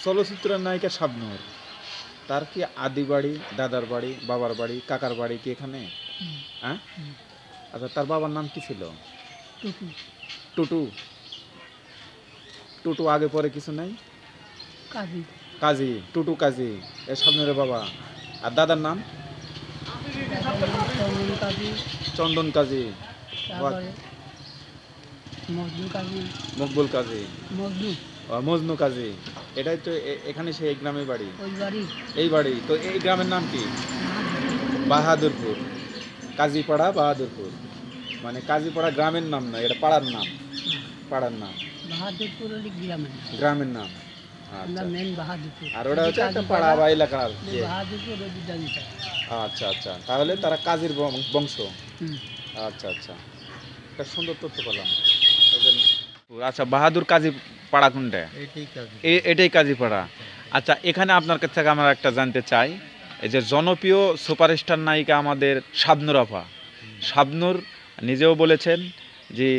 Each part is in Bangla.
চলচ্চিত্রের নায়িকা শাবনূর, তার কি আদি বাড়ি, দাদার বাড়ি, বাবার বাড়ি, কাকার বাড়ি কি এখানে? হ্যাঁ। আচ্ছা, তার বাবার নাম কি ছিল? টুটু। টুটু। টুটু আগে পরে কিছু নাই? কাজী। কাজী, টুটু কাজী এ শাবনূরের বাবা। আর দাদার নাম? চন্দন কাজী। চন্দন কাজী। তারপরে মজনু কাজী। মকবুল কাজী। মজনু। মজনু কাজী। এটাই তো এখানে সেই গ্রামের বাড়ি। ওই বাড়ি এই বাড়ি তো এই গ্রামের নাম কি? বাহাদুরপুর। কাজীপাড়া বাহাদুরপুর, মানে কাজীপাড়া গ্রামের নাম না, এটা পাড়ার নাম। পাড়ার নাম বাহাদুরপুর হলে গ্রামের নাম। গ্রামের নাম। আমরা আচ্ছা, মেন বাহাদুরপুর। আর ওটা হচ্ছে একটা পাড়া বা এলাকার ইয়ে। বাহাদুরপুর ওই জানিটা। আচ্ছা আচ্ছা, তাহলে তারা কাজীর বংশ। হুম। আচ্ছা আচ্ছা, একটা সুন্দর তথ্য পেলাম। আচ্ছা, বাহাদুর কাজী পাড়া কোনটা? এটাই কাজী পাড়া। আচ্ছা, এখানে আপনার কাছ থেকে আমরা একটা জানতে চাই, এই যে জনপ্রিয় সুপারস্টার নায়িকা আমাদের শাবনূর আপা, শাবনূর নিজেও বলেছেন যে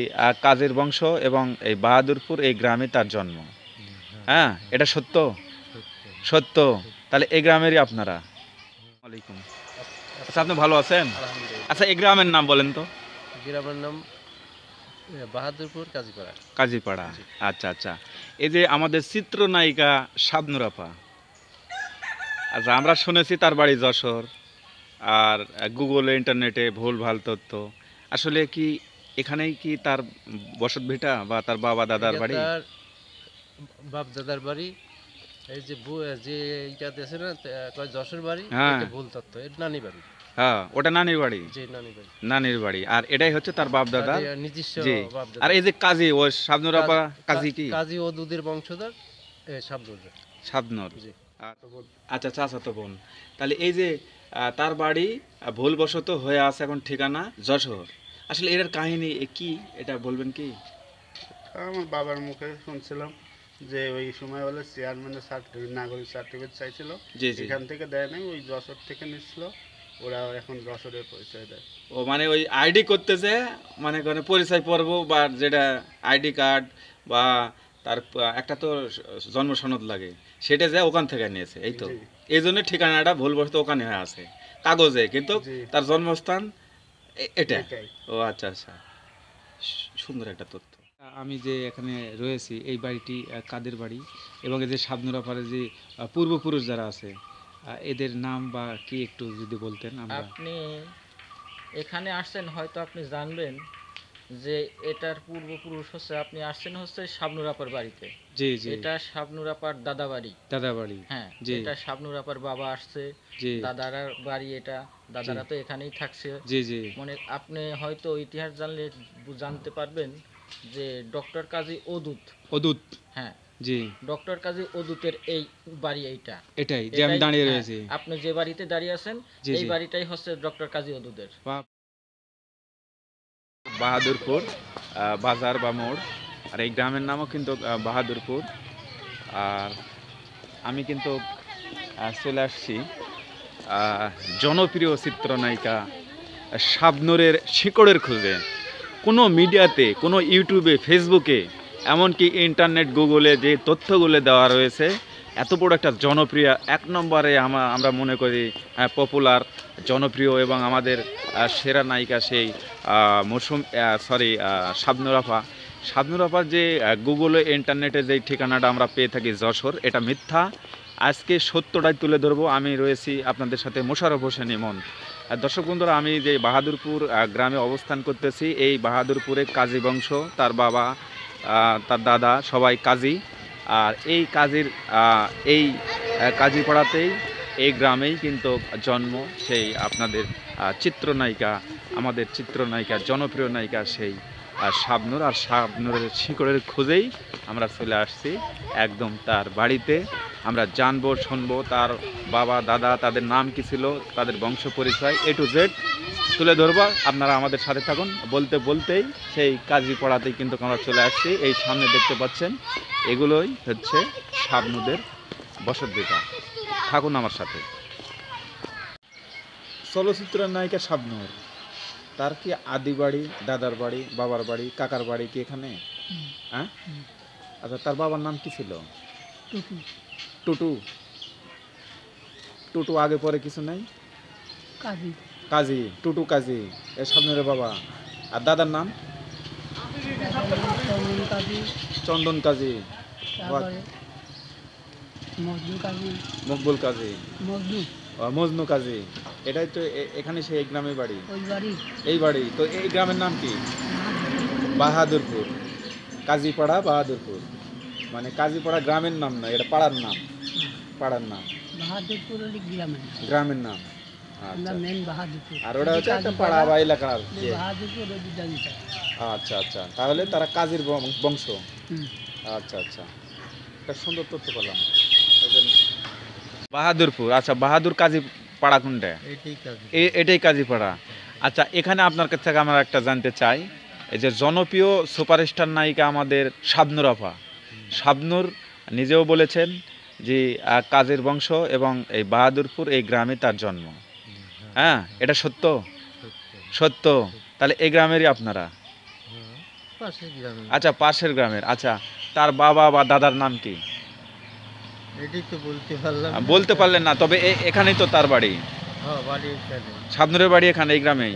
কাজীর বংশ এবং এই বাহাদুরপুর এই গ্রামে তার জন্ম। হ্যাঁ, এটা সত্য? সত্য। তাহলে এই গ্রামেরই আপনারা? ওয়ালাইকুম। আচ্ছা, আপনি ভালো আছেন? আচ্ছা, এই গ্রামের নাম বলেন তো। গ্রামের নাম বাহাদুরপুর কাজীপাড়া। কাজীপাড়া। আচ্ছা আচ্ছা, এই যে আমাদের চিত্রনায়িকা শাবনূর আপা, আচ্ছা আমরা শুনেছি তার বাড়ি যশোর, আর গুগলে ইন্টারনেটে ভুল ভাল তথ্য। আসলে কি এখানেই কি তার বসত ভিটা বা তার বাবা দাদার বাড়ি? তার বাপ দাদার বাড়ি। এই যে যে এইটা দেশে না কয় যশোর বাড়ি, হ্যাঁ। এটা ভুল তথ্য, এটা নানি বাড়ি। হ্যাঁ, ওটা নানির বাড়ি। জি, নানি বাড়ি। নানির বাড়ি, আর এটাই হচ্ছে তার বাপ দাদা। তাদের নিজস্ব জি। বাপ দাদা। আর এই যে কাজী, ও শাবনূর আপা কাজী কি? কাজী ও দুধের বংশধর শাবনূর। শাবনূর। জি। আচ্ছা, চাচাতো বোন। তাহলে এই যে তার বাড়ি ভুলবশত হয়ে আছে এখন ঠিকানা যশোর, আসলে এটার কাহিনী কি, এটা বলবেন কি? আমার বাবার মুখে শুনছিলাম যে ওই সময় বলে চেয়ারম্যানের সার্টিফিকেট, নাগরিক সার্টিফিকেট চাইছিল, জি জি। এখান থেকে দেয় নাই, ওই যশোর থেকে নিচ্ছিল, ওরা এখন যশোরের পরিচয় দেয়। ও মানে ওই আইডি করতেছে, মানে কোনো পরিচয় পর্ব বা যেটা আইডি কার্ড বা তার একটা তো জন্ম সনদ লাগে, সেটা যায় ওখান থেকে নিয়েছে, এই তো। জি। এই জন্য ঠিকানাটা ভুলবশত ওখানে হয়ে আছে কাগজে, কিন্তু জি। তার জন্মস্থান এটা। এটাই। ও আচ্ছা আচ্ছা, সুন্দর একটা তথ্য। আমি যে এখানে রয়েছি এই বাড়িটি কাদের বাড়ি, এবং এই যে শাবনূর আপারে যে পূর্বপুরুষ যারা আছে এদের নাম বা কি একটু যদি বলতেন। আমরা আপনি এখানে আসছেন, হয়তো আপনি জানবেন যে এটার পূর্বপুরুষ হচ্ছে, আপনি আসছেন হচ্ছে শাবনূর আপার বাড়িতে। জি জি। এটা শাবনূর আপার দাদা বাড়ি। দাদা বাড়ি। হ্যাঁ, জি এটা শাবনূর আপার বাবা আসছে, জি দাদারা বাড়ি এটা, দাদারা তো এখানেই থাকছে। জি জি। মানে আপনি হয়তো ইতিহাস জানলে জানতে পারবেন যে ডক্টর কাজী অদূত। অদূত। হ্যাঁ, জি। ডক্টর কাজী অদূতের এই বাড়ি এইটা। এটাই যে আমি দাঁড়িয়ে হ্যাঁ, রয়েছি। আপনি যে বাড়িতে দাঁড়িয়ে আছেন জি এই জি। বাড়িটাই হচ্ছে ডক্টর কাজী অদূতের। বাহাদুরপুর বাজার বা মোড়, আর এই গ্রামের নামও কিন্তু বাহাদুরপুর। আর আমি কিন্তু চলে আসছি জনপ্রিয় চিত্রনায়িকা শাবনূরের শিকড়ের খোঁজে। কোনো মিডিয়াতে, কোনো ইউটিউবে, ফেসবুকে, এমনকি ইন্টারনেট গুগলে যে তথ্যগুলো দেওয়া রয়েছে, এত বড় একটা জনপ্রিয়, এক নম্বরে আমরা মনে করি পপুলার, জনপ্রিয় এবং আমাদের সেরা নায়িকা সেই শাবনূর আপা। শাবনূর আপার যে গুগলে ইন্টারনেটে যে ঠিকানাটা আমরা পেয়ে থাকি যশোর, এটা মিথ্যা। আজকে সত্যটাই তুলে ধরবো। আমি রয়েছি আপনাদের সাথে মোশাররফ হোসেন ইমন। দর্শক বন্ধুরা, আমি যে বাহাদুরপুর গ্রামে অবস্থান করতেছি, এই বাহাদুরপুরে কাজী বংশ, তার বাবা তার দাদা সবাই কাজী। আর এই কাজীর এই কাজীপাড়াতেই, এই গ্রামেই কিন্তু জন্ম সেই আপনাদের চিত্রনায়িকা, আমাদের চিত্রনায়িকা, জনপ্রিয় নায়িকা সেই শাবনূর। আর শাবনূরের শিকড়ের খোঁজেই আমরা চলে আসছি একদম তার বাড়িতে। আমরা জানবো, শুনবো তার বাবা দাদা তাদের নাম কি ছিল, তাদের বংশ পরিচয় A to Z তুলে ধরবো। আপনারা আমাদের সাথে থাকুন। বলতে বলতেই সেই কাজীপাড়াতেই কিন্তু আমরা চলে আসছি। এই সামনে দেখতে পাচ্ছেন, এগুলোই হচ্ছে শাবনূরের বসত ভিটা। থাকুন আমার সাথে। চলচ্চিত্রের নায়িকা শাবনূর, তার কি আদি বাড়ি, দাদার বাড়ি, বাবার বাড়ি, কাকার বাড়ি কি এখানে? হ্যাঁ। আচ্ছা, তার বাবার নাম কি ছিল? টুটু। টুটু টুটু আগে পরে কিছু নাই? কাজী কাজী, টুটু কাজী, এ স্বপ্নের বাবা। আর দাদার নাম? চন্দন কাজী, চন্দন কাজী, তারপরে মজনু কাজী, মকবুল কাজী, মজনু মজনু কাজী। এটাই তো এখানে সেই গ্রামের বাড়ি। ওই বাড়ি এই বাড়ি তো এই গ্রামের নাম কি? বাহাদুরপুর। কাজীপাড়া বাহাদুরপুর, মানে কাজীপাড়া গ্রামের নাম না, এটা পাড়ার নাম। পাড়ার নাম, বাহাদুরপুর হলে গ্রামের নাম। গ্রামের নাম। আমরা আচ্ছা, মেন বাহাদুরপুর। আর ওটা হচ্ছে একটা পাড়া বা এলাকার ওই ইয়ে। বাহাদুরপুর ওই বিদ্যালয়টা। আচ্ছা আচ্ছা, তাহলে তারা কাজীর বংশ। হুম। আচ্ছা আচ্ছা, একটা সুন্দর তথ্য পেলাম। এই যে বাহাদুরপুর, আচ্ছা বাহাদুর কাজী পাড়া কোনটা? এটাই কাজী। এটাই কাজী পাড়া। আচ্ছা, এখানে আপনার কাছ থেকে আমরা একটা জানতে চাই, এই যে জনপ্রিয় সুপারস্টার নায়িকা আমাদের শাবনূর আপা, শাবনূর নিজেও বলেছেন যে কাজীর বংশ এবং এই বাহাদুরপুর এই গ্রামে তার জন্ম। হ্যাঁ, এটা সত্য? সত্য। তাহলে এই গ্রামেরই আপনারা? পাশের গ্রামে। আচ্ছা, পাশের গ্রামের। আচ্ছা, তার বাবা বা দাদার নাম কি? এটাই তো বলতে পারলাম। বলতে পারলেন না, তবে এখানেই তো তার বাড়ি। হ্যাঁ, বাড়ি এখানে। শাবনূরের বাড়ি এখানে এই গ্রামেই?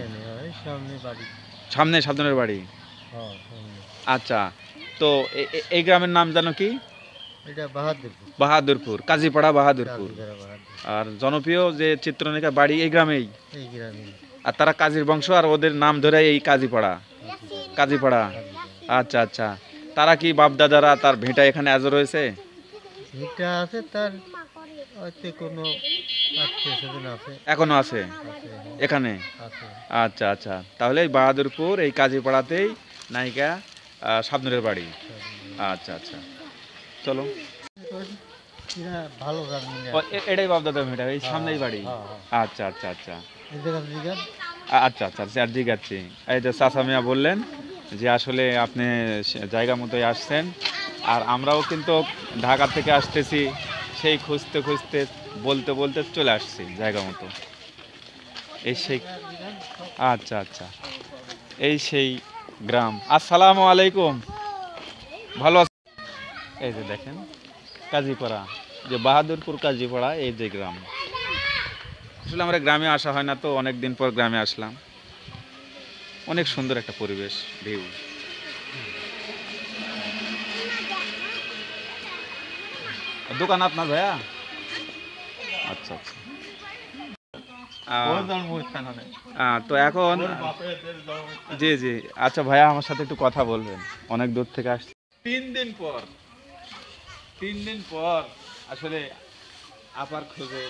সামনে বাড়ি। সামনে শাবনূরের বাড়ি। হ্যাঁ, সামনে। আচ্ছা, তো এই গ্রামের নাম জানো কি? এটা বাহাদুরপুর। বাহাদুরপুর, কাজীপাড়া বাহাদুরপুর। কাজীপাড়া বাহাদুরপুর। আর জনপ্রিয় যে চিত্রনায়িকা বাড়ি এই গ্রামেই, এই গ্রামে। আর তারা কাজীর বংশ, আর ওদের নাম ধরে এই কাজীপাড়া। কাজীপাড়া, আচ্ছা আচ্ছা। তারা কি বাপ দাদারা তার ভেটা এখানে আজও রয়েছে? এটা আছে তার হয়তো কোনো আত্মীয় স্বজন আছে। এখনো আছে এখানে? আছে। আচ্ছা আচ্ছা, তাহলে এই বাহাদুরপুর এই কাজীপাড়াতেই নায়িকা শাবনূরের বাড়ি। আচ্ছা আচ্ছা, চলো। এরা ভালো গান মিলে ও, এটাই বাপ দাদার ভেটা, এই সামনেই বাড়ি। হ্যাঁ, হ্যাঁ। আচ্ছা আচ্ছা আচ্ছা এদের কাছে জিজ্ঞান। আচ্ছা আচ্ছা, স্যার জিজ্ঞাসি। এই যে চাচা মিয়া বললেন যে আসলে আপনি জায়গা মতোই আসছেন, আর আমরাও কিন্তু ঢাকা থেকে আসতেছি, সেই খুঁজতে খুঁজতে বলতে বলতে চলে আসছি জায়গা মতো। এই সেই, আচ্ছা আচ্ছা, এই সেই গ্রাম। আসসালামু আলাইকুম, ভালো আছেন? এই যে দেখেন কাজীপাড়া, যে বাহাদুরপুর কাজীপাড়া, এই যে গ্রাম। আসলে আমরা গ্রামে আসা হয় না, তো অনেক দিন পর গ্রামে আসলাম। অনেক সুন্দর একটা পরিবেশ, ভিউ। দোকান আপনার ভাইয়া? আচ্ছা আচ্ছা। তো এখন জি জি, আচ্ছা ভাইয়া আমার সাথে একটু কথা বলবেন, অনেক দূর থেকে আসছি। 3 দিন পর আসলে আপার খোঁজে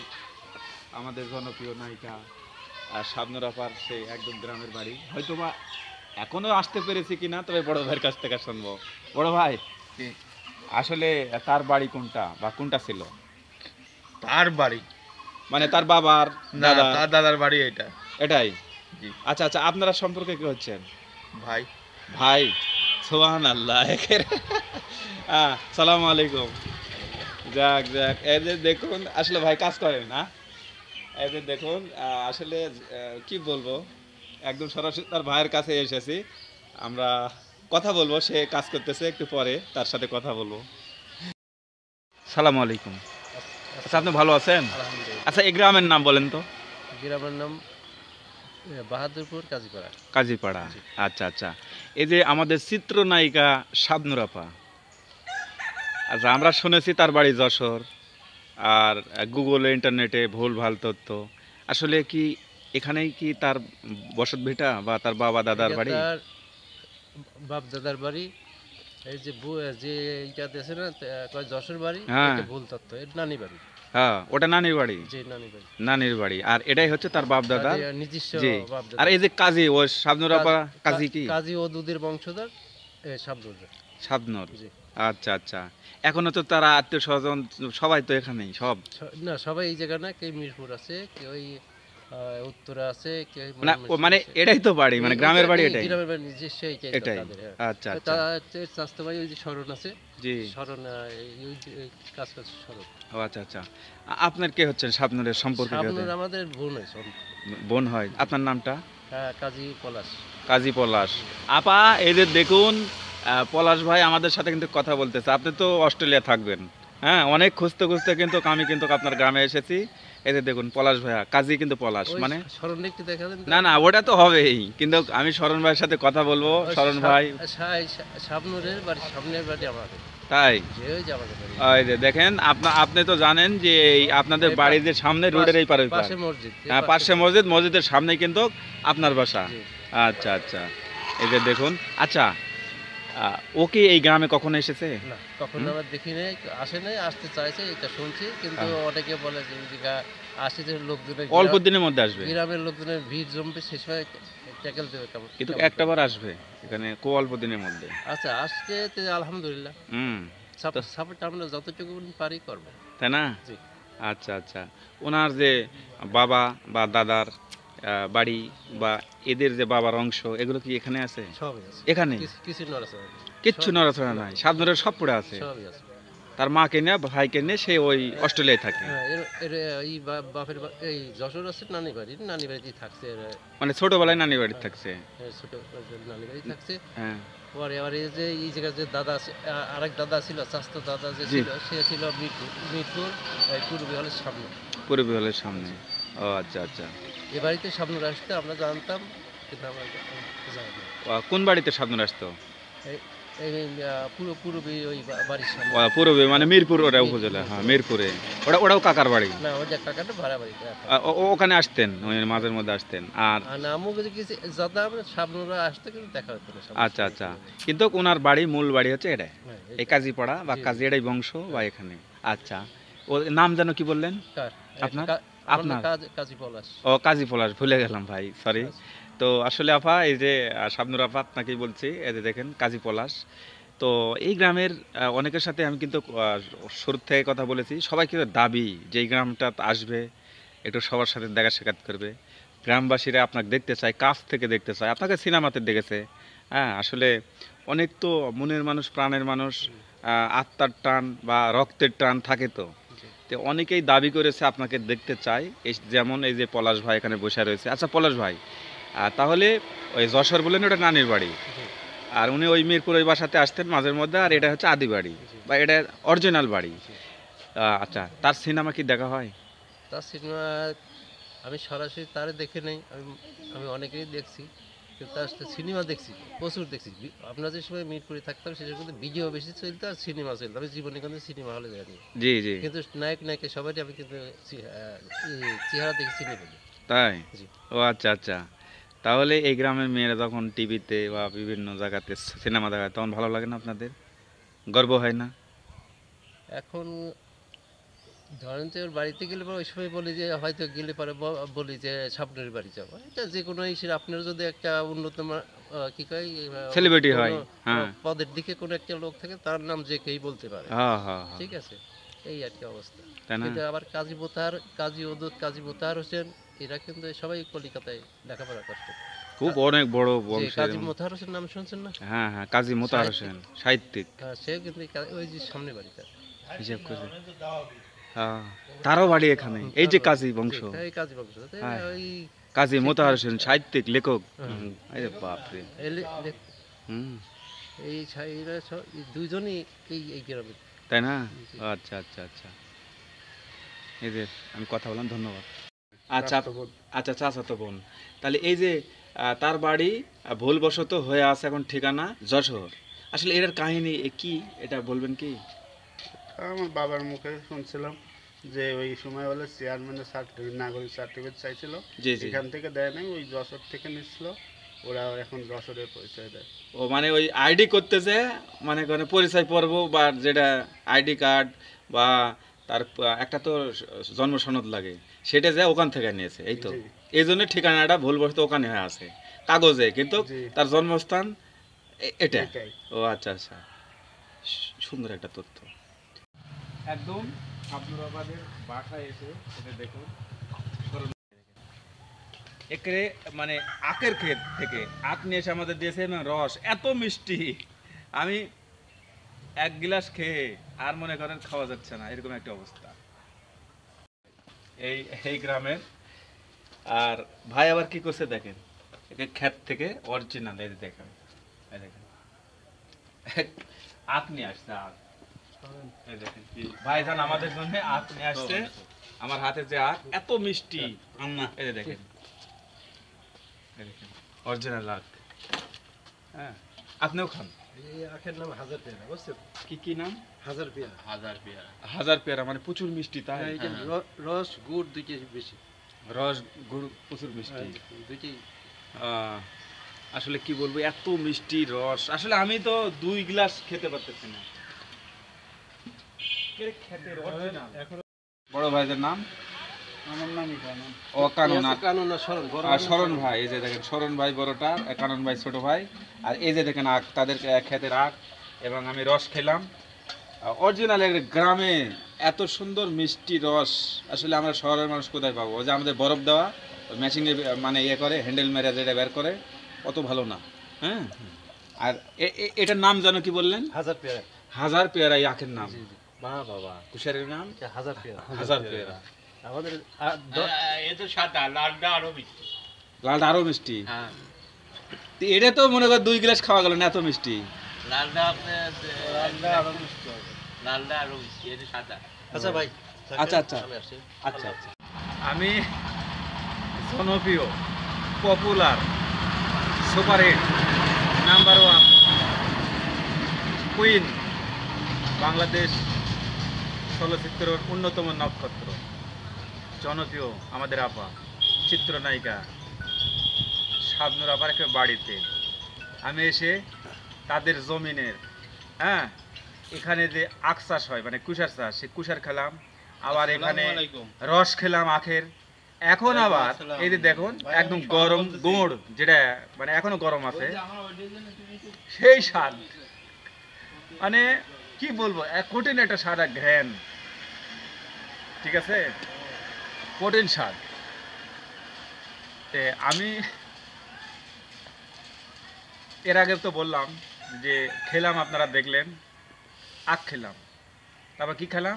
আমাদের জনপ্রিয় নায়িকা শাবনূর আপার সেই একদম গ্রামের বাড়ি। হয়তো বা এখনো আসতে পেরেছি কিনা, তবে বড় ভাইয়ের কাছ থেকে শুনবো। বড় ভাই, আসলে তার বাড়ি কোনটা বা কোনটা ছিল? তার বাড়ি মানে তার বাবার না, দাদা? তার দাদার বাড়ি এটা। এটাই? জি। আচ্ছা আচ্ছা, আপনারা সম্পর্কে কি হচ্ছেন? ভাই ভাই, সুবহানাল্লাহ। সালামু আলাইকুম। যাক যাক, এই যে দেখুন, আসলে ভাই কাজ করেন না? এই যে দেখুন, আসলে কি বলবো, একদম সরাসরি তার ভাইয়ের কাছে এসেছি। আমরা কথা বলবো, সে কাজ করতেছে, একটু পরে তার সাথে কথা বলবো। সালামু আলাইকুম। আচ্ছা, আপনি ভালো আছেন? আলহামদুলিল্লাহ। আচ্ছা, এই গ্রামের নাম বলেন তো? গ্রামের নাম বাহাদুরপুর কাজীপাড়া। কাজীপাড়া, আচ্ছা আচ্ছা। এই যে আমাদের চিত্রনায়িকা শাবনূর আপা, আচ্ছা আমরা শুনেছি তার বাড়ি যশোর, আর গুগলে ইন্টারনেটে ভুল ভাল তথ্য। আসলে কি এখানেই কি তার বসত ভিটা বা তার বাবা দাদার এটা বাড়ি? তার বাপ দাদার বাড়ি। এই যে যে এইটা দেশে না কয় যশোর বাড়ি, হ্যাঁ। এটা ভুল তথ্য। এটা নানি বাড়ি। হ্যাঁ, ওটা নানির বাড়ি। যে নানি বাড়ি। নানির বাড়ি, আর এটাই হচ্ছে তার বাপ দাদা। তাদের নিজস্ব জি। বাপ দাদা। আর এই যে কাজী, ও শাবনূর আপা কাজী কি? কাজী ও দুধের বংশধর শাবনূর। শাবনূর, জি। আচ্ছা আচ্ছা। এখনো তো তারা আত্মীয় স্বজন সবাই তো এখানেই সব? না, সবাই এই জায়গা না, কেউ মিরপুর আছে, কেউ ওই উত্তরা আছে, কেউ মানে এটাই তো বাড়ি, মানে গ্রামের বাড়ি এটাই? গ্রামের বাড়ি নিজস্ব এইটাই তো এটাই, তাদের, হ্যাঁ। আচ্ছা আচ্ছা। তার স্বাস্থ্য ভাই ওই যে শরণ আছে, জি। শরণ এই যে কাজ করছে শরণ। ও আচ্ছা আচ্ছা। আপনার কে হচ্ছেন শাবনূরের সম্পর্কে? শাবনূর আমাদের বোন হয়, বোন হয়। আপনার নামটা? কাজী পলাশ। কাজী পলাশ। আপা, এই যে দেখুন, পলাশ ভাই আমাদের সাথে কিন্তু কথা বলতেছে। আপনি তো অস্ট্রেলিয়া থাকবেন, হ্যাঁ, অনেক খুঁজতে খুঁজতে কিন্তু আমি কিন্তু আপনার গ্রামে এসেছি। এই যে দেখুন পলাশ ভাইয়া, কাজী কিন্তু পলাশ ওই মানে স্মরণ একটু দেখালেন তো? না না, ওটা তো হবেই, কিন্তু আমি শরণ ভাইয়ের সাথে কথা বলবো। ওই শরণ ভাই, শাবনুরের বাড়ি, সামনের বাড়ি আমাদের, তাই যে ওই যে আমাদের বাড়ি। ওই যে দেখেন আপনি তো জানেন যে এই আপনাদের এই বাড়ির যে সামনে রোডের এই পারে, পাশে মসজিদ, হ্যাঁ পাশে মসজিদ, মসজিদের সামনেই কিন্তু আপনার বাসা। জি। আচ্ছা আচ্ছা, এই যে দেখুন। আচ্ছা, ও কি এই গ্রামে কখনো এসেছে? না, কখনো আমরা দেখি নাই, আসে নাই, আসতে চাইছে, এটা শুনছি, কিন্তু অনেকে বলে যে এই জায়গা আসে যে লোকজনের অল্প দিনের মধ্যে আসবে, গ্রামের লোকজনের ভিড় জমবে, সে সময় ট্যাকেল দেবে কেমন। কিন্তু কেমন একটাবার আসবে এখানে খুব অল্প দিনের মধ্যে। আচ্ছা, আজকে তো আলহামদুলিল্লাহ হুম, সাপোর্ট আমরা যতটুকু পারি করবো। তাই না? জি। আচ্ছা আচ্ছা, ওনার যে বাবা বা দাদার বাড়ি বা এদের যে বাবার অংশ, এগুলো কি এখানে আছে? সবই আছে, এখানে কিছু নড়াচড়া নেই। কিচ্ছু নড়াচড়া নাই, সাবধানের সব পড়ে আছে। সবই আছে। তার মাকে নিয়ে ভাইকে নিয়ে সে ওই অস্ট্রেলিয়ায় থাকে, হ্যাঁ, এর এই বাপের এই যশোর আছে নানি বাড়িতেই থাকছে, মানে ছোটবেলায় নানি বাড়ি থাকছে। ছোট নানি বাড়ি থাকছে। হ্যাঁ, পরে আবার এই যে এই জায়গায় যে দাদা আছে, আরেক দাদা ছিল, স্বাস্থ্য দাদা যে জি। ছিল, সে ছিল মিরপুর পূর্বী হলের সামনে। পূর্বী হলের সামনে। ও আচ্ছা আচ্ছা, এ বাড়িতে সামনে আসতে আমরা জানতাম, কিন্তু আমরা জানি না। কোন বাড়িতে সাবধান আসতো? এই এই পূর্বী ওই বাড়ির সামনে। পূর্বে মানে মিরপুর, ওটা উপজেলা, হ্যাঁ মিরপুরে। ওটাও কাকার বাড়ি। না, ওই যে কাকাটা ভাড়া বাড়িতে। ওখানে আসতেন, ওই মাঝের মধ্যে আসতেন। আর আর নামও কিছু যাতে আমরা সামনে আসতে, কিন্তু দেখা হতো না সামনে। আচ্ছা আচ্ছা, কিন্তু ওনার বাড়ি, মূল বাড়ি হচ্ছে এটা, হ্যাঁ, এই কাজীপাড়া বা কাজী এটাই বংশ বা এখানে। আচ্ছা, ও নাম যেন কি বললেন? কার? আপনার? আপনার কাজী পলাশ। ও কাজী পলাশ, ভুলে গেলাম ভাই, সরি। তো আসলে আপা, এই যে শাবনুর আপা আপনাকেই বলছি, এই যে দেখেন কাজী পলাশ। তো এই গ্রামের অনেকের সাথে আমি কিন্তু শুরু থেকে কথা বলেছি, সবাই কিন্তু দাবি যে এই গ্রামটা আসবে, একটু সবার সাথে দেখা সাক্ষাৎ করবে। গ্রামবাসীরা আপনাকে দেখতে চায়, কাছ থেকে দেখতে চায়, আপনাকে সিনেমাতে দেখেছে। হ্যাঁ, আসলে অনেক তো মনের মানুষ, প্রাণের মানুষ, আত্মার টান বা রক্তের টান থাকে তো। তো অনেকেই দাবি করেছে আপনাকে দেখতে চায়, এই যেমন এই যে পলাশ ভাই এখানে বসে রয়েছে। আচ্ছা পলাশ ভাই, তাহলে ওই যশোর বললেন ওটা নানির বাড়ি, জি। আর উনি ওই মিরপুর ওই বাসাতে আসতেন মাঝের মধ্যে, আর এটা হচ্ছে আদি বাড়ি বা এটা অরিজিনাল বাড়ি। আচ্ছা, তার সিনেমা কি দেখা হয়? তার সিনেমা আমি সরাসরি তারে দেখে নেই, আমি অনেকেই দেখছি, কিন্তু তার সিনেমা দেখছি, প্রচুর দেখছি। আপনার যে সময় মিরপুরে থাকতাম সে সময় কিন্তু ভিডিও বেশি চলতো আর সিনেমা চলতো, আমি জীবনে কিন্তু সিনেমা হলে যাইনি। জি জি, কিন্তু নায়ক নায়িকা সবাই আমি কিন্তু চেহারা দেখে চিনে ফেলি। তাই? জি। ও আচ্ছা আচ্ছা, তাহলে এই গ্রামের মেয়েরা যখন টিভিতে বা বিভিন্ন জায়গাতে সিনেমা দেখায়, তখন ভালো লাগে না আপনাদের? গর্ব হয় না? এখন ধরেন যে ওর বাড়িতে গেলে পরে ওই সময় বলি যে, হয়তো গেলে পরে বলি যে সামনের বাড়ি যাবো, এটা যে কোনো হিসেবে আপনার যদি একটা উন্নত কি কয় Celebrity কোনো, হয়, হ্যাঁ। পদের দিকে কোনো একটা লোক থাকে, তার নাম যে কেই বলতে পারে। হ্যাঁ হ্যাঁ হ্যাঁ, ঠিক আছে, এই আর কি অবস্থা। তাই না? কিন্তু আবার কাজী মোতাহার, কাজী ওদুদ, কাজী মোতাহার হোসেন, এরা কিন্তু সবাই কলিকাতায় লেখাপড়া করতেন। খুব অনেক বড় যে বংশের। কাজী মোতাহার হোসেন নাম শুনছেন না? হ্যাঁ হ্যাঁ, কাজী মোতাহার হোসেন, সাহিত্যিক হ্যাঁ, সে কিন্তু ওই যে সামনে বাড়িটা। হিসাব করে। হ্যাঁ, তারও বাড়ি এখানে, এই যে কাজী বংশ, এই কাজী বংশ, হ্যাঁ। ওই কাজী মোতাহার হোসেন, সাহিত্যিক, লেখক। হুম। এই যে বাপরে। হুম, এরা দুইজনই এই গ্রামে। তাই না? আচ্ছা আচ্ছা আচ্ছা, এই যে আমি কথা বললাম, ধন্যবাদ। আচ্ছা আচ্ছা, চাচাতো বোন। তাহলে এই যে তার বাড়ি ভুলবশত হয়ে আছে এখন ঠিকানা যশোর, আসলে এটার কাহিনী কি, এটা বলবেন কি? আমার বাবার মুখে শুনছিলাম যে ওই সময় বলে চেয়ারম্যানের সার্টিফিকেট, নাগরিক সার্টিফিকেট চাইছিল, জি জি। এখান থেকে দেয় নাই, ওই যশোর থেকে নিচ্ছিল, ওরা এখন যশোরের পরিচয় দেয়। ও মানে ওই আইডি করতেছে, মানে কোনো পরিচয় পর্ব বা যেটা আইডি কার্ড বা তার একটা তো জন্ম সনদ লাগে, সেটা যায় ওখান থেকে নিয়েছে, এই তো। জি। এই জন্য ঠিকানাটা ভুলবশত ওখানে হয়ে আছে কাগজে, কিন্তু জি। তার জন্মস্থান এটা। এটাই। ও আচ্ছা আচ্ছা, সুন্দর একটা তথ্য। একদম শাবনুরাবাদের বাসায় এসে এটা দেখুন, একেরে মানে আখের ক্ষেত থেকে আখ নিয়ে এসে আমাদের দিয়েছে না, রস এত মিষ্টি, আমি এক গ্লাস খেয়ে আর মনে করেন খাওয়া যাচ্ছে না, এরকম একটা অবস্থা এই এই গ্রামের। আর ভাই আবার কি করছে দেখেন, একে ক্ষেত থেকে অরিজিনাল, এই দেখেন, এই দেখেন আখ নিয়ে আসছে, আখ এই দেখেন ভাইজান আমাদের জন্য আখ নিয়ে আসছে। আমার হাতে যে আখ এত মিষ্টি, এই যে দেখেন, এই দেখেন অরিজিনাল আখ। হ্যাঁ, আপনিও খান। এই আখের নাম হাজার পেয়ারা, বুঝছেন? কি নাম? হাজার পেয়ারা। হাজার পেয়ারা, মানে প্রচুর মিষ্টি তাই? রস গুড় দুইটাই বেশি, রস গুড় প্রচুর মিষ্টি। দুইটাই। আসলে কি বলবো, এত মিষ্টি রস, আসলে আমি তো 2 গ্লাস খেতে পারতেছি না। বড় ভাইদের নাম? আমার নামই কানন। ও কানন। কানুন না শরণ, বড় আর শরণ ভাই, এই যে দেখেন শরণ ভাই বড়টা, কানন ভাই ছোট ভাই। আর এই যে দেখেন আখ, তাদের ক্ষেতের আখ, এবং আমি রস খেলাম অরিজিনাল। গ্রামে এত সুন্দর মিষ্টি রস আসলে আমরা শহরের মানুষ কোথায় পাবো? ওই যে আমাদের বরফ দেওয়া মেশিনে মানে ইয়ে করে, হ্যান্ডেল মেরে যেটা বের করে, অত ভালো না। হ্যাঁ, আর এটার নাম জানো কি বললেন? হাজার পেয়ারা। হাজার পেয়ারা এই আখের নাম। মা বাবা, কুশারের নাম হাজার পেয়ারা। হাজার পেয়ারা। আমাদের লালটা আরো মিষ্টি। তো এটা তো মনে কর 2 গ্লাস খাওয়া গেল না, এত মিষ্টি। আচ্ছা ভাই, আচ্ছা আচ্ছা আমি আসছি। আচ্ছা আচ্ছা। আমি জনপ্রিয়, popular, superhit, number 1 queen, Bangladesh চলচ্চিত্রের অন্যতম নক্ষত্র, জনপ্রিয় আমাদের আপা, চিত্রনায়িকা শাবনূর আপার একটা বাড়িতে আমি এসে তাদের জমিনের, হ্যাঁ, এখানে যে আখ চাষ হয় মানে কুশার চাষ, সে কুশার খেলাম, আবার এখানে রস খেলাম আখের। এখন আবার এই যে দেখুন একদম গরম গুড়, যেটা মানে এখনো গরম আছে, সেই স্বাদ, মানে কি বলবো, কঠিন একটা স্বাদ, ঘ্রাণ, ঠিক আছে, কঠিন স্বাদ। আমি এর আগে তো বললাম যে খেলাম, আপনারা দেখলেন, আখ খেলাম, তারপর কি খেলাম?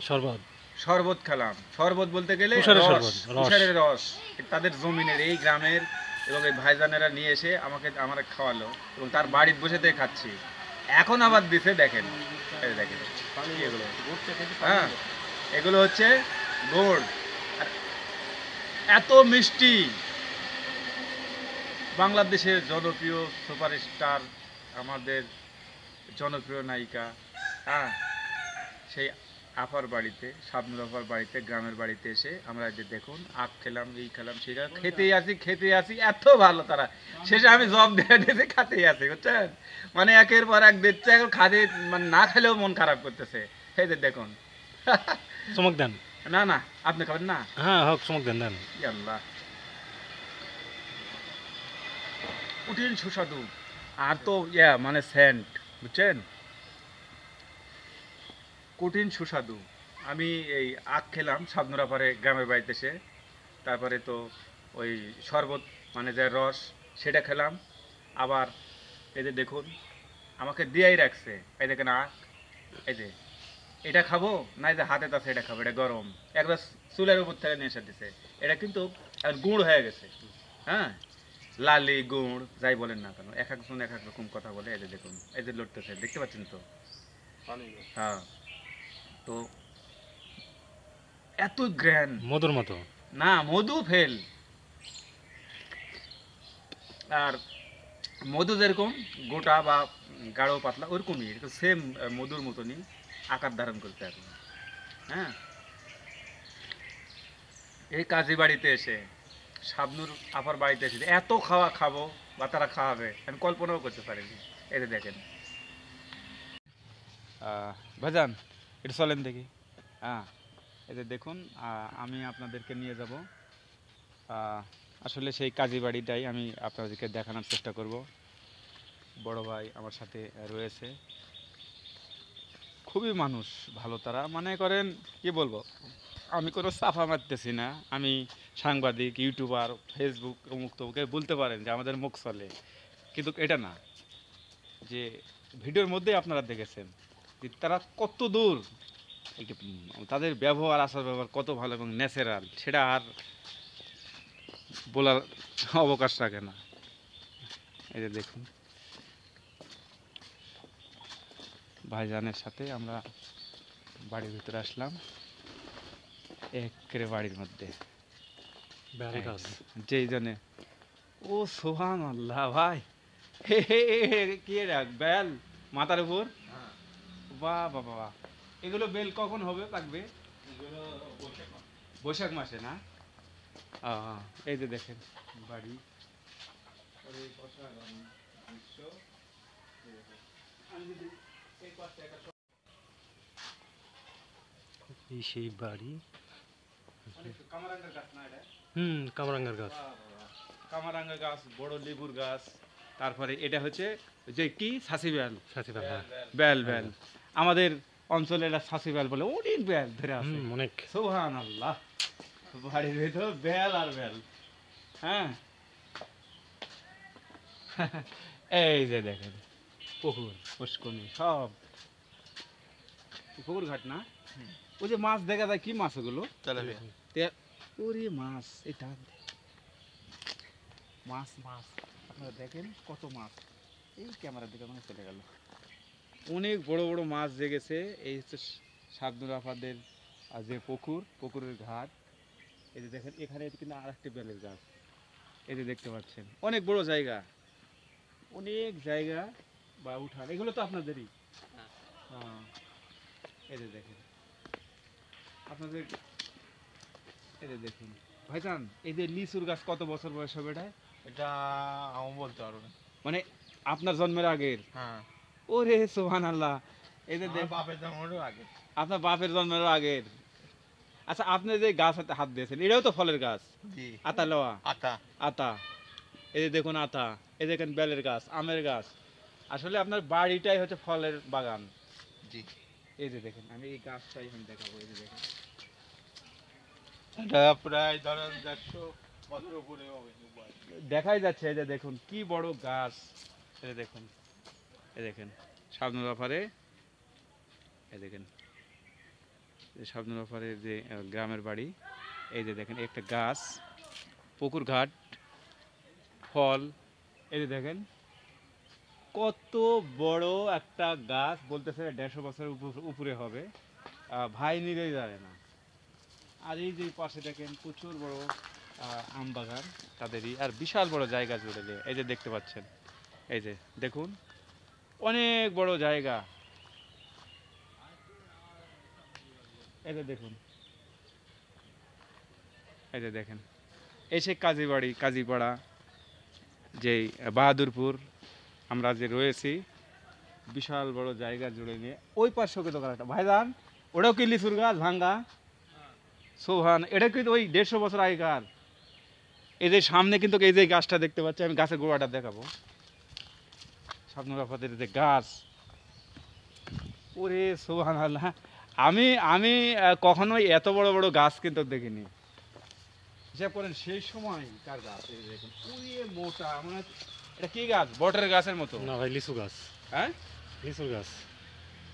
শরবত। শরবত খেলাম। শরবত বলতে গেলে কুশারের রস, শরবত, রস। কুশারের রস, তাদের জমিনের, এই গ্রামের, এবং এই ভাইজানেরা নিয়ে এসে আমার খাওয়ালো, এবং তার বাড়িতে বসে থেকে খাচ্ছি। এখন আবার দিছে, দেখেন, এই দেখেন এগুলো, হ্যাঁ, এগুলো হচ্ছে গুড়। আর এত মিষ্টি, বাংলাদেশের জনপ্রিয় সুপারস্টার, আমাদের জনপ্রিয় নায়িকা, হ্যাঁ, সেই আপার বাড়িতে, শাবনূর আপার বাড়িতে, গ্রামের বাড়িতে এসে আমরা যে দেখুন আখ খেলাম, এই খেলাম, সেই খেলাম, খেতেই আসি, এত ভালো তারা। শেষে আমি জব দিয়ে দিয়েছি, খাতেই আসি, বুঝছেন, মানে একের পর এক দিচ্ছে, এখন খাতে মানে না খেলেও মন খারাপ করতেছে। এই যে দেখুন, চমক দেন। না না, আপনি খাবেন না? হ্যাঁ হোক, চমক দেন। আল্লাহ, কঠিন সুস্বাদু, আর তো মানে সেন্ট, বুঝছেন, কঠিন সুস্বাদু। আমি এই আখ খেলাম শাবনূর আপারে গ্রামের বাড়িতে এসে, তারপরে তো ওই শরবত মানে যে রস, সেটা খেলাম। আবার এই যে দেখুন আমাকে দিয়েই রাখছে, এই দেখেন আখ, এই যে এটা খাবো না, এই যে হাতে আছে এটা খাবো, এটা গরম, একবার চুলের উপর থেকে নিয়ে এসে দিছে। এটা কিন্তু গুড় হয়ে গেছে, হ্যাঁ, লালি গুড় যাই বলেন না কেন, এক একজন এক এক রকম কথা বলে। এই যে দেখুন, এই যে লড়তেছে, দেখতে পাচ্ছেন তো, হ্যাঁ, তো এত গ্র্যান্ড, মধুর মতো না মধু ফেল। আর মধু যেরকম গোটা বা গাঢ় পাতলা ওরকমই, সেম মধুর মতনই আকার ধারণ করতে এখন। হ্যাঁ, এই কাজী বাড়িতে এসে, শাবনূর আপার বাড়িতে এসে এত খাবো বা তারা খাওয়াবে আমি কল্পনাও করতে পারিনি। এই যে দেখেন, ভাইজান এটা চলেন দেখি, হ্যাঁ, এই যে দেখুন, আমি আপনাদেরকে নিয়ে যাব আসলে সেই কাজী বাড়িটাই আমি আপনাদেরকে দেখানোর চেষ্টা করব। বড় ভাই আমার সাথে রয়েছে, খুবই মানুষ ভালো, তারা মনে করেন কি বলবো, আমি কোনো চাপা মারতেছি না, আমি সাংবাদিক, ইউটিউবার, ফেসবুক, অমুক তমুকে বলতে পারেন যে আমাদের মুখ চলে, কিন্তু এটা না, যে ভিডিওর মধ্যেই আপনারা দেখেছেন যে তারা কত দূর, তাদের ব্যবহার, আচার ব্যবহার কত ভালো এবং ন্যাচারাল, সেটা আর বলার অবকাশ রাখে না। এই যে দেখুন, ভাইজানের সাথে আমরা বাড়ির ভিতরে আসলাম, একেবারে বাড়ির মধ্যে যেই জন্যে ও সোহান আল্লাহ ভাই, হে হে হে হে, কি রাখ বেল মাথার উপর, বাহ বাহ বাহ। এগুলো বেল কখন হবে পাকবে? বৈশাখ মাসে না? এই যে দেখেন বাড়ি, এই সেই বাড়ি। কামারাঙ্গার গাছ না এটা? কামরাঙ্গার গাছ। কামারাঙ্গা গাছ, বড় লেবুর গাছ, তারপরে এটা হচ্ছে যে কি সাসি বেল, বেল বেল আমাদের অঞ্চলে এটা সাসি বেল বলে, অনেক বেল ধরে আছে অনেক। সুবহানাল্লাহ, বাড়ির ভিতর বেল আর বেল। হ্যাঁ এই যে দেখেন পুকুর পুষ্করণী সব পুকুর ঘাট না? ওই যে মাছ দেখা যায়, কি মাছ ওগুলো? তেলাপিয়া। ওরে মাছ, এটা মাছ মাছ আপনারা দেখেন কত মাছ, এই ক্যামেরার দিকে মনে চলে গেল, অনেক বড় বড় মাছ জেগেছে। এই হচ্ছে শাবনুর আপাদের যে পুকুর, পুকুরের ঘাট। এই যে দেখেন এখানে কিন্তু আর একটি বেলের গাছ, এই যে দেখতে পাচ্ছেন, অনেক বড় জায়গা, অনেক জায়গা বা উঠান, এগুলো তো আপনাদেরই। হ্যাঁ এই যে দেখেন আপনাদের, এই যে দেখুন ভাইজান, এই যে লিচুর গাছ কত বছর বয়স হবে এটা? এটা আমি বলতে পারবো না। মানে আপনার জন্মের আগের? হ্যাঁ, ওরে সুবহানাল্লাহ, এই যে আমার বাপের জন্মেরও আগে। আপনার বাপের জন্মের আগের। আচ্ছা আপনি যে গাছ হাতে হাত দিয়েছেন, এটাও তো ফলের গাছ? জি। আতা লওয়া আতা। আতা, এই যে দেখুন আতা, এই দেখেন বেলের গাছ, আমের গাছ, আসলে আপনার বাড়িটাই হচ্ছে ফলের বাগান। জি। এই যে দেখেন, আমি এই গাছটাই আমি দেখাবো, এই যে দেখেন এটা প্রায় ধরেন 150 বছর উপরে হবে। দেখাই যাচ্ছে, এই যে দেখুন কি বড় গাছ, এই যে দেখুন, এই দেখেন শাবনুর ব্যাপারে, এই দেখেন শাবনুর ব্যাপারে যে গ্রামের বাড়ি, এই যে দেখেন একটা গাছ, পুকুর ঘাট, ফল, এই যে দেখেন কত বড় একটা গাছ, বলতেছে 150 বছরের উপরে হবে, ভাই নিরেই জানে না। আর এই যে পাশে দেখেন প্রচুর বড় আম বাগান তাদেরই, আর বিশাল বড় জায়গা জুড়ে দিয়ে, এই যে দেখতে পাচ্ছেন, এই যে দেখুন অনেক বড় জায়গা, এই যে দেখুন, এই যে দেখেন এই সে কাজীবাড়ি, কাজীপাড়া, যেই বাহাদুরপুর আমরা যে রয়েছি, বিশাল বড় জায়গা জুড়ে নিয়ে। ওই পাশেও কিন্তু একটা ভাইজান, ওটাও কি লিচুর গাছ ভাঙ্গা? সোহান, এটা কিন্তু ওই 150 বছর আগেকার। এই যে সামনে কিন্তু এই যে গাছটা দেখতে পাচ্ছি, আমি গাছের গোড়াটা দেখাবো, শাবনুর আপাদের যে গাছ, ওরে সোহান আল্লাহ, আমি আমি কখনোই এত বড় বড় গাছ কিন্তু দেখিনি। হিসাব করেন সেই সময় কার গাছ, এই যে দেখুন ওরে মোটা, মানে এটা কি গাছ? বটের গাছের মতো না ভাই, লিচু গাছ। হ্যাঁ লিচুর গাছ।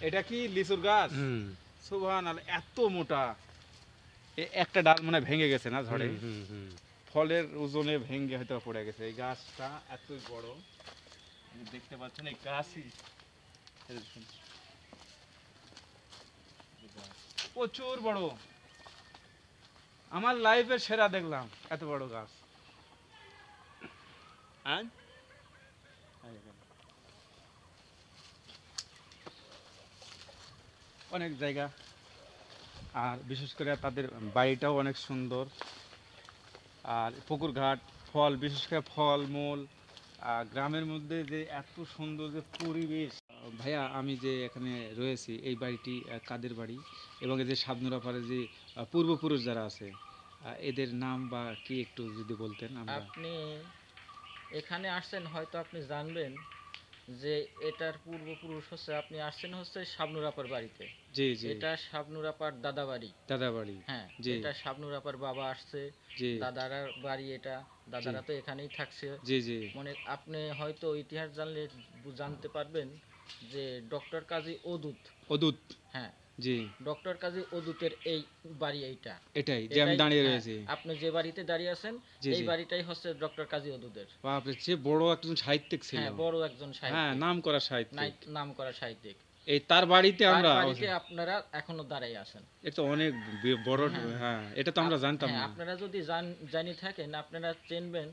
এটা কি লিচুর গাছ? সুবহানাল্লাহ, এত মোটা, একটা ডাল মানে ভেঙে গেছে না ঝড়ে, ফলের ওজনে ভেঙে হয়তো পড়ে গেছে। এই গাছটা এতই বড়, দেখতে পাচ্ছেন এই গাছই, এই দেখুন, প্রচুর বড়, আমার লাইফের সেরা দেখলাম এত বড় গাছ। হ্যাঁ অনেক জায়গা, আর বিশেষ করে তাদের বাড়িটাও অনেক সুন্দর, আর পুকুর ঘাট, ফল, বিশেষ করে ফল মূল, গ্রামের মধ্যে যে এত সুন্দর যে পরিবেশ। ভাইয়া আমি যে এখানে রয়েছি, এই বাড়িটি কাদের বাড়ি, এবং এই যে শাবনুর আপারে যে পূর্বপুরুষ যারা আছে, এদের নাম বা কি একটু যদি বলতেন। আমরা আপনি এখানে আসছেন হয়তো আপনি জানবেন যে এটার পূর্বপুরুষ হচ্ছে, আপনি আসছেন হচ্ছে শাবনুর আপার বাড়িতে। জি জি, এটা শাবনুর আপার দাদা বাড়ি। দাদা বাড়ি, হ্যাঁ, জি। এটা শাবনুর আপার বাবা আসছে, জি দাদারা বাড়ি এটা, দাদারা তো এখানেই থাকছে। জি জি, মানে আপনি হয়তো ইতিহাস জানলে জানতে পারবেন যে ডক্টর কাজী অদূত, অদূত, হ্যাঁ জি ডক্টর কাজী অদূতের এই বাড়ি এইটা। এটাই যে আমি দাঁড়িয়ে হ্যাঁ, রয়েছি, আপনি যে বাড়িতে দাঁড়িয়ে আছেন জি, এই জি। বাড়িটাই হচ্ছে ডক্টর কাজী অদূতের। বাপরে, সে বড় একজন সাহিত্যিক ছিল। হ্যাঁ, বড় একজন হ্যাঁ, সাহিত্যিক, নাম করা সাহিত্যিক। নাম করা সাহিত্যিক। এই তার বাড়িতে তার আমরা বাড়িতে আপনারা এখনো দাঁড়াই আছেন। এটা তো অনেক বড়, হ্যাঁ। হ্যাঁ এটা তো আমরা জানতাম হ্যাঁ, না। আপনারা যদি জানি থাকেন, আপনারা চিনবেন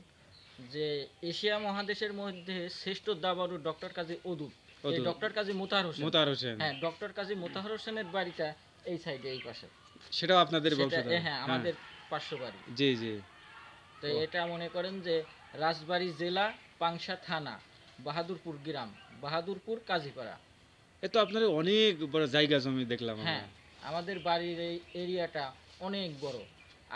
যে এশিয়া মহাদেশের মধ্যে শ্রেষ্ঠ দাবারু ডক্টর কাজী অদূপ, এই অদূপ। ডক্টর কাজী মোতাহার হোসেন। মোতাহার হোসেন, হ্যাঁ, ডক্টর কাজী মোতাহার হোসেনের বাড়িটা এই সাইডে, এই পাশে। সেটাও আপনাদের সেটা বংশধর? হ্যাঁ, আমাদের পার্শ্ব বাড়ি। জি জি। তো এটা মনে করেন যে রাজবাড়ী জেলা, পাংশা থানা, বাহাদুরপুর গ্রাম, বাহাদুরপুর কাজীপাড়া। এ তো আপনার অনেক বড় জায়গা জমি দেখলাম আমরা। হ্যাঁ, আমাদের বাড়ির এই এরিয়াটা অনেক বড়।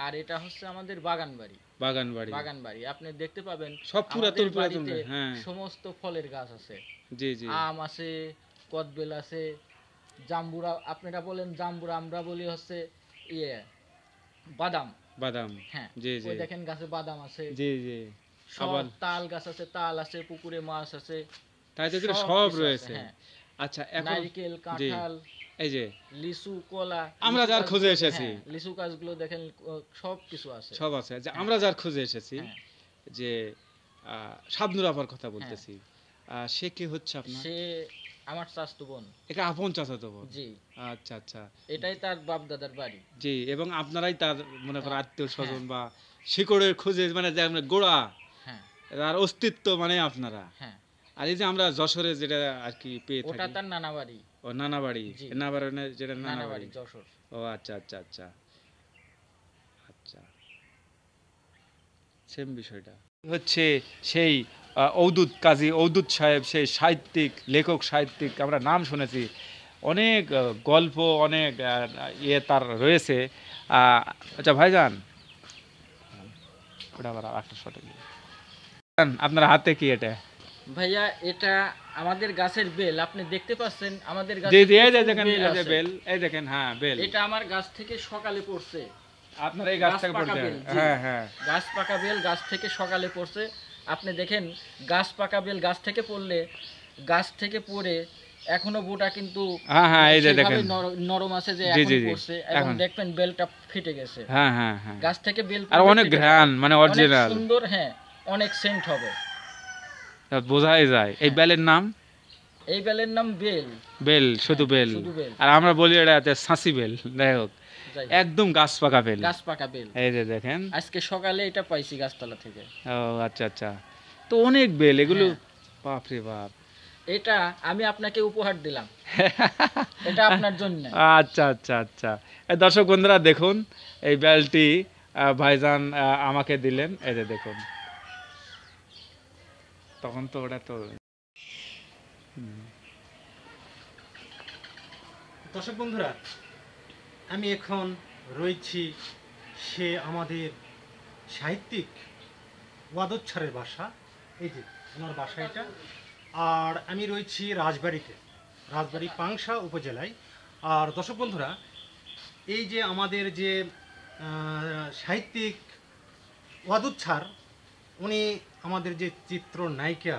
আর এটা হচ্ছে আমাদের বাগান বাড়ি। বাগান বাড়ি। বাগান বাড়ি আপনি দেখতে পাবেন সব পুরাতন আমাদের পুরাতন, বাড়িতে হ্যাঁ। সমস্ত ফলের গাছ আছে। জি জি। আম আছে, কদবেল আছে, জাম্বুরা, আপনারা বলেন জাম্বুরা, আমরা বলি হচ্ছে ইয়ে বাদাম। বাদাম। হ্যাঁ, জি জি। ওই দেখেন গাছে বাদাম আছে। জি জি। সব আবার তাল গাছ আছে, তাল আছে, পুকুরে মাছ আছে, তাই তো এখানে সব সব কিছু আছে, রয়েছে। হ্যাঁ। আচ্ছা এখন নারকেল, কাঁঠাল, এই যে লিচু, কলা, আমরা লিচু যার গাছগুলো- খোঁজে এসেছি। হ্যাঁ, লিচু গাছগুলো দেখেন সব কিছু আছে। সব আছে যে আমরা যার খুঁজে এসেছি, হ্যাঁ। যে শাবনুর আপার কথা বলতেছি, সে কি হচ্ছে আপনার? সে আমার চাচাতো বোন। এটা আপন চাচাতো বোন? জি, আচ্ছা আচ্ছা। এটাই তার বাপ দাদার বাড়ি। জি, এবং আপনারাই তার মনে করেন আত্মীয় স্বজন হ্যাঁ। বা শিকড়ের খোঁজে, মানে যে আমরা গোড়া, হ্যাঁ তার অস্তিত্ব মানে আপনারা। হ্যাঁ, আর এই যে আমরা যশোরে যেটা আর কি পেয়ে ওটা থাকি, তার নানা বাড়ি। ও নানা বাড়ি, জি। যেটা নানা নানা বাড়ি। বাড়ি যশোর। ও আচ্ছা আচ্ছা আচ্ছা আচ্ছা, সেম বিষয়টা হচ্ছে সেই অওদুদ কাজী অওদুদ সাহেব, সেই সাহিত্যিক, লেখক সাহিত্যিক, আমরা নাম শুনেছি অনেক, গল্প অনেক ইয়ে তার রয়েছে। আচ্ছা ভাইজান, ওটা আবার একটা শটে আপনার হাতে কি এটা? ভাইয়া এটা আমাদের গাছের বেল, আপনি দেখতে পাচ্ছেন আমাদের গাছে জি জি, এই যে প্রচুর দেখেন, বেল এই যে আছে। বেল, এই দেখেন, হ্যাঁ বেল। এটা আমার গাছ থেকে সকালে পড়ছে। আপনার এই গাছ গাছ থেকে পাকা পড়ছে? বেল, জি। হ্যাঁ হ্যাঁ। গাছ পাকা বেল গাছ থেকে সকালে পড়ছে। আপনি দেখেন গাছ পাকা বেল গাছ থেকে পড়লে, গাছ থেকে পড়ে এখনো বোটা কিন্তু হ্যাঁ হ্যাঁ, এই যে সেভাবে দেখেন, নরম আছে যে জি, এখন জি, জি, পড়ছে, এবং এখন। দেখবেন বেলটা ফেটে গেছে। হ্যাঁ হ্যাঁ হ্যাঁ। গাছ থেকে বেল আর পড়লে অনেক ফেটে ঘ্রাণ, যায়। মানে অনেক অরিজিনাল, সুন্দর, হ্যাঁ, অনেক সেন্ট হবে। বোঝাই যায়। এই হ্যাঁ। বেলের নাম? এই বেলের নাম বেল। বেল, শুধু বেল। শুধু বেল। আর আমরা বলি এটা সাঁসি বেল। যাই হোক, যাই হোক, একদম গাছ পাকা বেল। গাছ পাকা বেল। এই যে দেখেন। আজকে সকালে এটা পাইছি গাছতলা থেকে। ও আচ্ছা আচ্ছা, তো অনেক বেল এগুলো, হ্যাঁ। বাপরে বাপ। এটা আমি আপনাকে উপহার দিলাম, এটা আপনার জন্য। আচ্ছা আচ্ছা আচ্ছা, এই দর্শক বন্ধুরা দেখুন, এই বেলটি ভাইজান আমাকে দিলেন, এই যে দেখুন। তখন তো ওটা তো দর্শক বন্ধুরা, আমি এখন রয়েছি সে আমাদের সাহিত্যিক ওয়াদুদ-ছাড়ের বাসা। এই যে ওনার বাসা এটা। আর আমি রয়েছি রাজবাড়িতে, রাজবাড়ি পাংশা উপজেলায়। আর দর্শক বন্ধুরা, এই যে আমাদের যে সাহিত্যিক ওয়াদুদ-ছাড়, উনি আমাদের যে চিত্র নায়িকা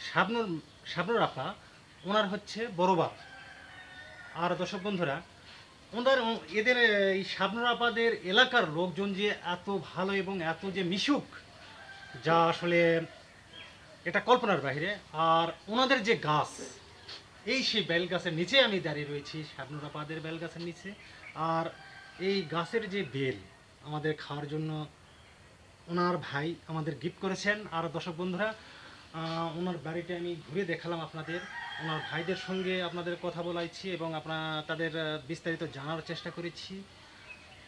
শাবনুর আপা, ওনার হচ্ছে বড় বাপ। আর দর্শক বন্ধুরা, এদের এই শাবনুর আপাদের এলাকার লোকজন যে এত ভালো এবং এত যে মিশুক, যা আসলে এটা কল্পনার বাইরে। আর ওনাদের যে গাছ, এই সেই বেল গাছের নিচে আমি দাঁড়িয়ে রয়েছি, শাবনুর আপাদের বেল গাছের নিচে। আর এই গাছের যে বেল আমাদের খাওয়ার জন্য ওনার ভাই আমাদের গিফট করেছেন। আর দর্শক বন্ধুরা, ওনার বাড়িতে আমি ঘুরে দেখালাম আপনাদের, ওনার ভাইদের সঙ্গে আপনাদের কথা বলাইছি এবং তাদের বিস্তারিত জানার চেষ্টা করেছি।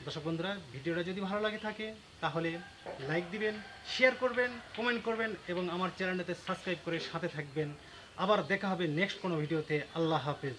দর্শক বন্ধুরা, ভিডিওটা যদি ভালো লাগে থাকে তাহলে লাইক দিবেন, শেয়ার করবেন, কমেন্ট করবেন এবং আমার চ্যানেলটাতে সাবস্ক্রাইব করে সাথে থাকবেন। আবার দেখা হবে নেক্সট কোনো ভিডিওতে। আল্লাহ হাফেজ।